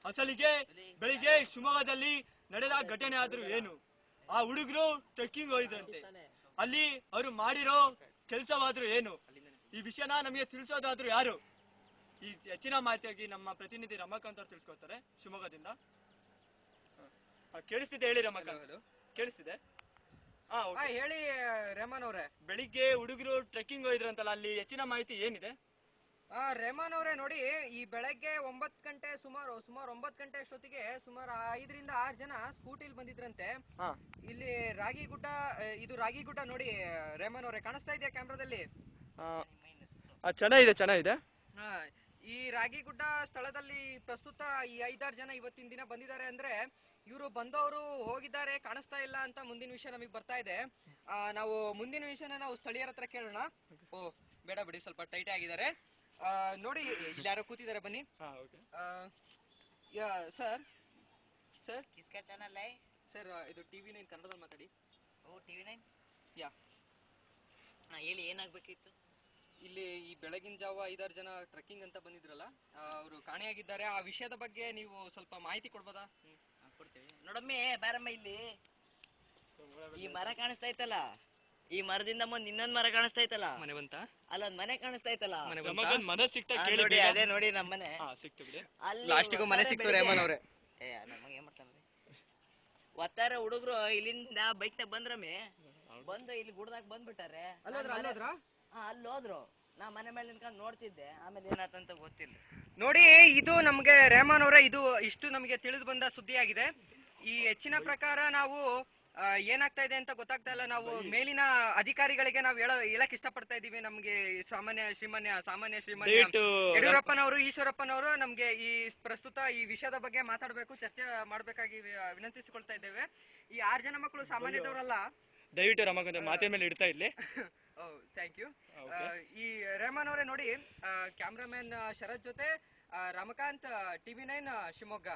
ಅಸಲಿಗೆ ಬೆಳಿಗ್ಗೆ ಶಿವಮೊಗ್ಗದಲ್ಲಿ ನಡೆದ ಘಟನೆ ಆದ್ರೂ ಏನು? ಆ ಹುಡುಗರು ಟ್ರೆಕ್ಕಿಂಗ್ ಹೋಗಿದ್ರಂತೆ. ಅಲ್ಲಿ ಅವರು ಮಾಡಿರೋ ಕೆಲಸವಾದ್ರೂ ಏನು? ಈ ವಿಷಯನ ನಮಗೆ ತಿಳಿಸೋದಾದ್ರೂ ಯಾರು? ಈ ಹೆಚ್ಚಿನ ಮಾಹಿತಿಯಾಗಿ ನಮ್ಮ ಪ್ರತಿನಿಧಿ ರಮಾಕಾಂತ್ ಅವ್ರು ತಿಳಿಸ್ಕೊಡ್ತಾರೆ ಶಿವಮೊಗ್ಗದಿಂದ. ಕೇಳಿಸ್ತಿದೆ, ಹೇಳಿ ರಮಾಕಾಂತ್. ಕೇಳಿಸ್ತಿದೆ? ಹೇಳಿ ರೆಹಮಾನ್ ಅವ್ರೆ. ಬೆಳಿಗ್ಗೆ ಹುಡುಗರು ಟ್ರೆಕ್ಕಿಂಗ್ ಹೋಗಿದ್ರಂತಲ್ಲ, ಅಲ್ಲಿ ಹೆಚ್ಚಿನ ಮಾಹಿತಿ ಏನಿದೆ? ರೆಹಮಾನ್ ಅವರೇ, ನೋಡಿ, ಈ ಬೆಳಗ್ಗೆ 9 ಗಂಟೆ ಸುಮಾರು 9 ಗಂಟೆ ಅಷ್ಟೊತ್ತಿಗೆ ಸುಮಾರು 5 ರಿಂದ 6 ಜನ ಸ್ಕೂಟಿಲಿ ಬಂದಿದ್ರಂತೆ. ಇಲ್ಲಿ ರಾಗಿಗುಡ್ಡ, ಇದು ರಾಗಿಗುಡ್ಡ ನೋಡಿ ರೆಹಮಾನ್ ಅವರೇ, ಕಾಣಿಸ್ತಾ ಇದೆಯಾ ಕ್ಯಾಮ್ರಾದಲ್ಲಿ? ಚೆನ್ನಾಗಿದೆ. ಈ ರಾಗಿಗುಡ್ಡ ಸ್ಥಳದಲ್ಲಿ ಪ್ರಸ್ತುತ ಈ 5-6 ಜನ ಇವತ್ತಿನ ದಿನ ಬಂದಿದ್ದಾರೆ. ಅಂದ್ರೆ ಇವರು ಬಂದವರು ಹೋಗಿದ್ದಾರೆ, ಕಾಣಿಸ್ತಾ ಇಲ್ಲ ಅಂತ ಮುಂದಿನ ವಿಷಯ ನಮಗೆ ಬರ್ತಾ ಇದೆ. ನಾವು ಮುಂದಿನ ವಿಷಯನ ನಾವು ಸ್ಥಳೀಯರ ಹತ್ರ ಕೇಳೋಣ. ಬೇಡ ಬಿಡಿ, ಸ್ವಲ್ಪ ಟೈಟ್ ಆಗಿದ್ದಾರೆ. ನೋಡಿ, ಇಲ್ಲಿ ಯಾರೋ ಕೂತಿದ್ದಾರೆ, ಬನ್ನಿ. ಸರ್ किसका ಚಾನಲ್ है ಸರ್? ಇದು TV9 ಕನ್ನಡದಲ್ಲಿ ಮಾತಾಡಿ. TV9 ಯಾ. ಹೇಳಿ, ಏನಾಗ್ಬೇಕಿತ್ತು? ಇಲ್ಲಿ ಈ ಬೆಳಗಿನ ಜಾವ 5-6 ಜನ ಟ್ರೆಕ್ಕಿಂಗ್ ಅಂತ ಬಂದಿದ್ರಲ್ಲ, ಅವರು ಕಾಣೆಯಾಗಿದ್ದಾರೆ. ಆ ವಿಷಯದ ಬಗ್ಗೆ ನೀವು ಸ್ವಲ್ಪ ಮಾಹಿತಿ ಕೊಡ್ಬೋದಾ? ಕೊಡ್ತೀವಿ. ನೋಡಮ್ಮಿ, ಬಾರಮ್ಮ ಇಲ್ಲಿ. ಈ ಮರ ಕಾಣಿಸ್ತಾ ಇತ್ತಲ್ಲ, ಈ ಮರದಿಂದ ಮುಂದೆ ಇನ್ನೊಂದ್ ಮರ ಕಾಣಿಸ್ತಾ ಇತ್ತಲ್ಲ, ಮನೆ ಬಂತ? ಅಲ್ಲೊಂದ್ ಮನೆ ಕಾಣಿಸ್ತಾ ಇತ್ತಲ್ಲ, ನೋಡಿ, ಅದೇ ನೋಡಿ ನಮ್ಮ ಮನೆ. ಲಾಸ್ಟಿಗೂ ಮನೆ ಸಿಕ್ತು ರೆಹಮಾನ್ ಅವ್ರೆ. ನಮಗೆ ಏನ್ ಮಾಡ್ತಾನೆ ಒತ್ತಾರೆ ಹುಡುಗರು. ಇಲ್ಲಿಂದ ಬೈಕ್ ನಾಗ ಬಂದ್ರಮ್ಮಿ, ಬಂದು ಇಲ್ಲಿ ಗುಡ್ದಾಗ ಬಂದ್ಬಿಟ್ಟಾರೆ. ಅಲ್ಲಿ ಹೋದ್ರು. ನಾ ಮನೆ ಮೇಲೆ ನಿಂತ್ಕೊಂಡು ನೋಡ್ತಿದ್ದೆ. ಆಮೇಲೆ ಏನಾಯ್ತಂತ ಗೊತ್ತಿಲ್ಲ. ನೋಡಿ, ಇದು ನಮ್ಗೆ ರೆಹಮಾನ್ ಅವರೇ, ಇದು ಇಷ್ಟು ನಮಗೆ ತಿಳಿದು ಬಂದ ಸುದ್ದಿ ಆಗಿದೆ. ಈ ಹೆಚ್ಚಿನ ಪ್ರಕಾರ ನಾವು ಏನಾಗ್ತಾ ಇದೆ ಅಂತ ಗೊತ್ತಾಗ್ತಾ ಇಲ್ಲ. ನಾವು ಮೇಲಿನ ಅಧಿಕಾರಿಗಳಿಗೆ ನಾವು ಹೇಳಕ್ ಇಷ್ಟಪಡ್ತಾ ಇದೀವಿ. ನಮ್ಗೆ ಸಾಮಾನ್ಯ ಶ್ರೀಮಾನ್ಯ ಯಡಿಯೂರಪ್ಪನವರು, ಈಶ್ವರಪ್ಪನವರು ನಮ್ಗೆ ಈ ಪ್ರಸ್ತುತ ಈ ವಿಷಯದ ಬಗ್ಗೆ ಮಾತಾಡ್ಬೇಕು, ಚರ್ಚೆ ಮಾಡ್ಬೇಕಾಗಿ ವಿನಂತಿಸಿಕೊಳ್ತಾ ಇದ್ದೇವೆ. ಈ 6 ಜನ ಮಕ್ಕಳು ಸಾಮಾನ್ಯದವರಲ್ಲ. ದಯವಿಟ್ಟು ರಮಾಕಾಂತ್ ಮಾತೆ ಮೇಲೆ ಇಡ್ತಾ ಇಲ್ಲಿ. Thank you. ಈ ರೆಹಮಾನ್ ಅವರೇ, ನೋಡಿ, ಕ್ಯಾಮ್ರಾಮನ್ ಶರತ್ ಜೊತೆ ರಮಾಕಾಂತ್, TV9 ಶಿವಮೊಗ್ಗ.